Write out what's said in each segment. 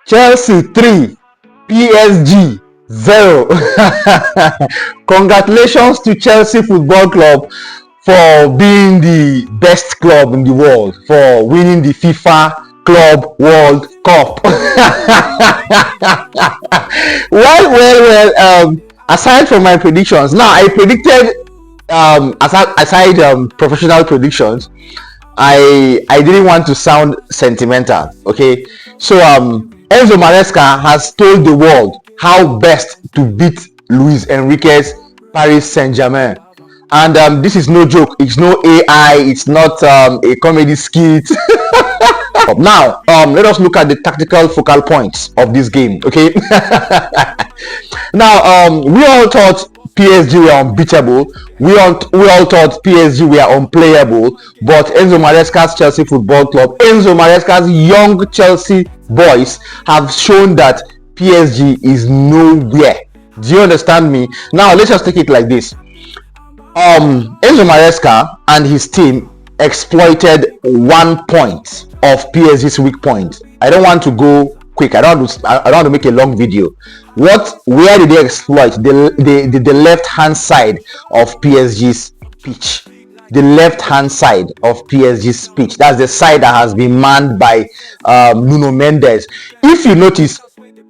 Chelsea 3, PSG 0. Congratulations to Chelsea Football Club for being the best club in the world, for winning the FIFA Club World Cup. Aside from my predictions, now I predicted, aside professional predictions, I didn't want to sound sentimental. Okay, so Enzo Maresca has told the world how best to beat Luis Enrique's Paris Saint-Germain. And this is no joke, it's no AI, it's not a comedy skit. Now, let us look at the tactical focal points of this game, okay? Now, we all thought PSG were unbeatable. We all thought PSG were unplayable. But Enzo Maresca's Chelsea Football Club, Enzo Maresca's young Chelsea boys have shown that PSG is nowhere. Do you understand me? Now, let's just take it like this. Enzo Maresca and his team exploited 1 point of PSG's weak point. I don't want to go quick. I don't want to make a long video. Where did they exploit? The left hand side of PSG's pitch. The left hand side of PSG's pitch. That's the side that has been manned by Nuno Mendes. If you notice,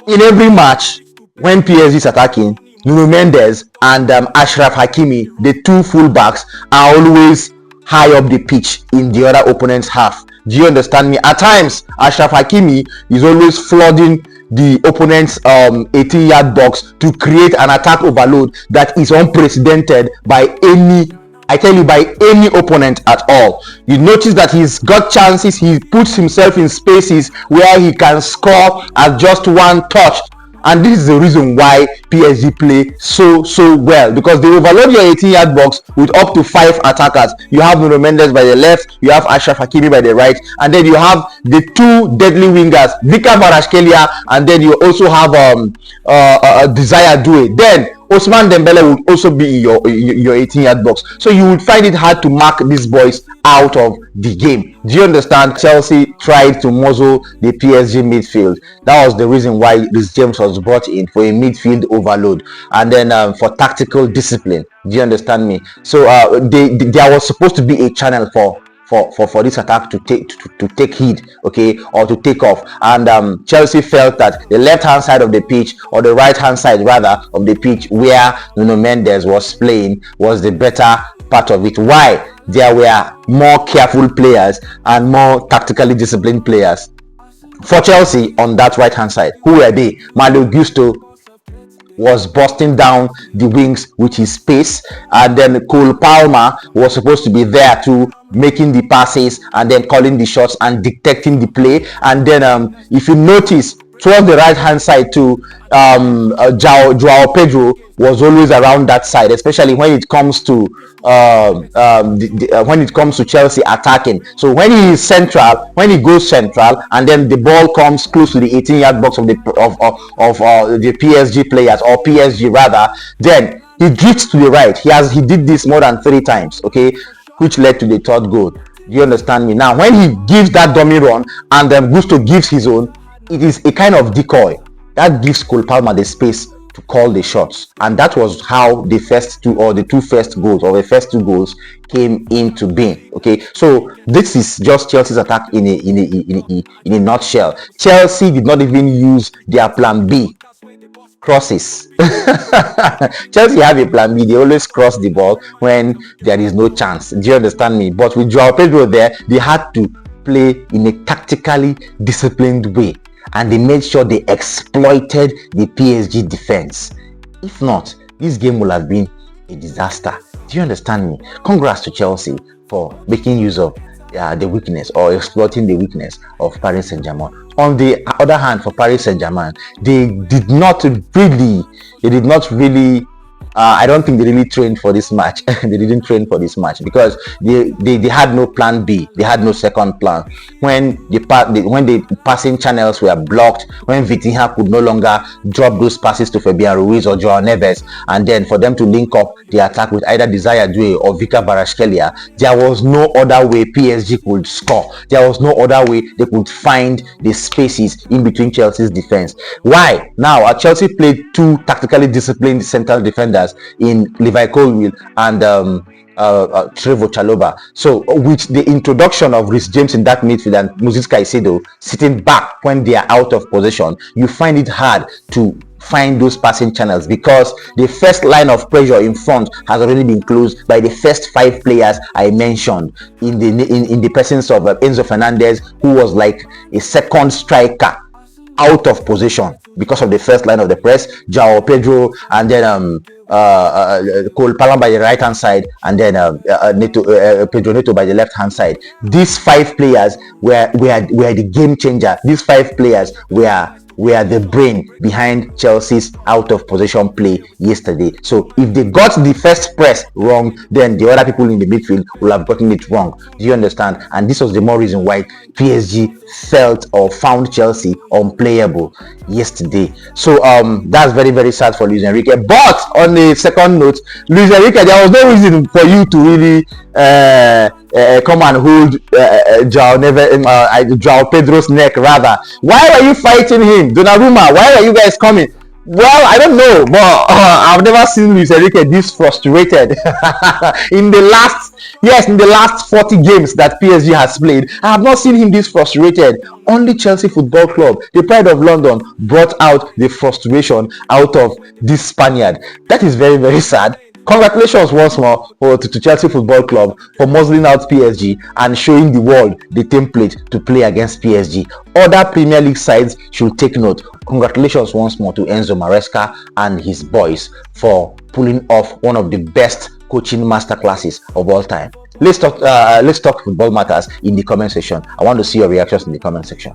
in every match when PSG is attacking, Nuno Mendes and Achraf Hakimi, the two fullbacks, are always high up the pitch in the other opponent's half. Do you understand me? At times, Achraf Hakimi is always flooding the opponent's 18-yard box to create an attack overload that is unprecedented by any opponent at all. You notice that he's got chances, he puts himself in spaces where he can score at just one touch. And this is the reason why PSG play so well, because they overload your 18-yard box with up to 5 attackers. You have Nuno Mendes by the left, you have Achraf Hakimi by the right, and then you have the two deadly wingers, Vika Kvaratskhelia, and then you also have Desire Doué. Then Ousmane Dembele will also be in your 18-yard box. So you would find it hard to mark these boys out of the game. Do you understand? Chelsea tried to muzzle the PSG midfield. That was the reason why Reece James was brought in, for a midfield overload, and then for tactical discipline. Do you understand me? So there was supposed to be a channel for this attack to take heed, okay, or to take off. And Chelsea felt that the left hand side of the pitch, or the right hand side rather of the pitch, where Nuno Mendes was playing, was the better part of it. Why? There were more careful players and more tactically disciplined players for Chelsea on that right hand side. Who were they? Malo Gusto was busting down the wings with his pace, and then Cole Palmer was supposed to be there too, making the passes and then calling the shots and dictating the play. And then if you notice, towards the right hand side too, Joao Pedro was always around that side, especially when it comes to Chelsea attacking. So when he is central, when he goes central, and then the ball comes close to the 18-yard box of the PSG players, or PSG rather, then he drifts to the right. He did this more than 3 times, okay, which led to the 3rd goal. Do you understand me? Now, when he gives that dummy run and then Gusto gives his own, it is a kind of decoy that gives Cole Palmer the space to call the shots, and that was how the first two goals came into being. Okay, so this is just Chelsea's attack in a nutshell. Chelsea did not even use their plan B, crosses. Chelsea have a plan B. They always cross the ball when there is no chance. Do you understand me? But with Joao Pedro there, they had to play in a tactically disciplined way, and they made sure they exploited the PSG defense. If not, this game would have been a disaster. Do you understand me? Congrats to Chelsea for making use of the weakness, or exploiting the weakness of Paris Saint-Germain. On the other hand, for Paris Saint-Germain, they did not really I don't think they really trained for this match. They didn't train for this match because they had no plan B. They had no second plan. When the passing channels were blocked, when Vitinha could no longer drop those passes to Fabian Ruiz or Joao Neves, and then for them to link up the attack with either Desire Due or Vika Barashkelia, there was no other way PSG could score. There was no other way they could find the spaces in between Chelsea's defense. Why? Now, Chelsea played two tactically disciplined central defenders in Levi Colwill and Trevoh Chalobah. So with the introduction of Reece James in that midfield and Moses Caicedo sitting back when they are out of possession, you find it hard to find those passing channels because the first line of pressure in front has already been closed by the first 5 players I mentioned in the presence of Enzo Fernandez, who was like a second striker out of position because of the first line of the press, Joao Pedro, and then Cole Palmer by the right hand side, and then Pedro Neto by the left hand side. These 5 players were the game changer. These 5 players were the brain behind Chelsea's out of possession play yesterday. So if they got the first press wrong, then the other people in the midfield will have gotten it wrong. Do you understand? And this was the more reason why PSG felt or found Chelsea unplayable yesterday. So that's very, very sad for Luis Enrique. But on the second note, Luis Enrique, there was no reason for you to really come and hold Joao Pedro's neck, rather. Why were you fighting him? Donnarumma, why were you guys coming? Well, I don't know, but I've never seen Luis Enrique this frustrated. in the last 40 games that PSG has played, I have not seen him this frustrated. Only Chelsea Football Club, the pride of London, brought out the frustration out of this Spaniard. That is very, very sad. Congratulations once more to Chelsea Football Club for muzzling out PSG and showing the world the template to play against PSG. Other Premier League sides should take note. Congratulations once more to Enzo Maresca and his boys for pulling off one of the best coaching masterclasses of all time. Let's talk football matters in the comment section. I want to see your reactions in the comment section.